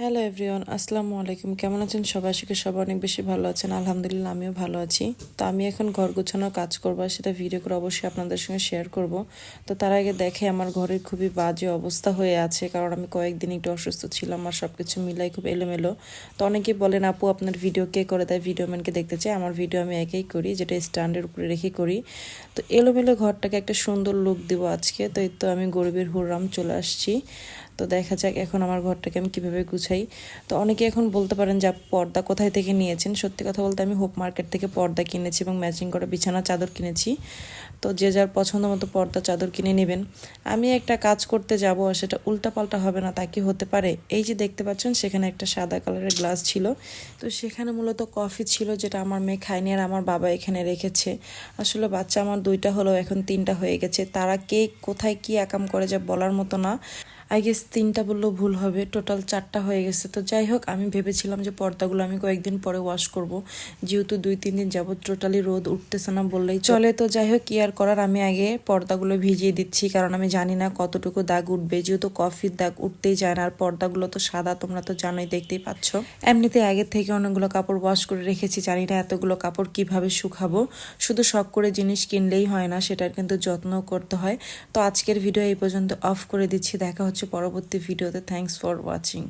Hello everyone, আসসালামু আলাইকুম। কেমন আছেন সবাই? আশা করি সবাই অনেক বেশি ভালো আছেন। আলহামদুলিল্লাহ আমিও ভালো আছি। তো আমি এখন ঘর গোছানোর কাজ করবো, সেটা ভিডিও করে অবশ্যই আপনাদের সঙ্গে শেয়ার করব। তো তার আগে দেখে আমার ঘরের খুবই বাজে অবস্থা হয়ে আছে, কারণ আমি কয়েকদিন একটু অসুস্থ ছিলাম আর সব কিছু মিলাই খুব এলোমেলো। তো অনেকেই বলেন আপু আপনার ভিডিও কে করে দেয়, ভিডিও ম্যানকে দেখতে চাই। আমার ভিডিও আমি একাই করি, যেটা স্ট্যান্ডের উপরে রেখে করি। তো এলোমেলো ঘরটাকে একটা সুন্দর লুক দিব আজকে। তো এই তো আমি গরিবের হুররাম চলে আসছি। তো দেখা যাক এখন আমার ঘরটাকে আমি কীভাবে গুছাই। তো অনেকে এখন বলতে পারেন যে পর্দা কোথায় থেকে নিয়েছেন। সত্যি কথা বলতে আমি হোপ মার্কেট থেকে পর্দা কিনেছি এবং ম্যাচিং করে বিছানা চাদর কিনেছি। তো যে যার পছন্দ মতো পর্দা চাদর কিনে নেবেন। আমি একটা কাজ করতে যাব, সেটা উল্টাপাল্টা হবে না তা কি হতে পারে? এই যে দেখতে পাচ্ছেন সেখানে একটা সাদা কালারের গ্লাস ছিল। তো সেখানে মূলত কফি ছিল, যেটা আমার মেয়ে খায়নি আর আমার বাবা এখানে রেখেছে। আসলে বাচ্চা আমার দুইটা হলো, এখন তিনটা হয়ে গেছে। তারা কে কোথায় কি একাম করে যা বলার মতো না। আই গেস তিনটা বললেও ভুল হবে, টোটাল চারটা হয়ে গেছে। তো যাই হোক, আমি ভেবেছিলাম যে পর্দাগুলো আমি কয়েকদিন পরে ওয়াশ করব, যেহেতু 2-3 দিন যাবত টোটালি রোদ উঠতেছে না বললেই চলে। তো যাই হোক, কি আর করার, আমি আগে পর্দাগুলো ভিজিয়ে দিচ্ছি, কারণ আমি জানি না কতটুকু দাগ উঠবে। যেহেতু কফির দাগ উঠতেই যায় না, আর পর্দাগুলো তো সাদা, তোমরা তো জানোই, দেখতেই পাচ্ছ। এমনিতে আগের থেকে অনেকগুলো কাপড় ওয়াশ করে রেখেছি, জানি না এতগুলো কাপড় কিভাবে শুকাবো। শুধু শখ করে জিনিস কিনলেই হয় না, সেটার কিন্তু যত্নও করতে হয়। তো আজকের ভিডিও এই পর্যন্ত অফ করে দিচ্ছি, দেখা হচ্ছে পরবর্তী ভিডিওতে। Thanks for watching.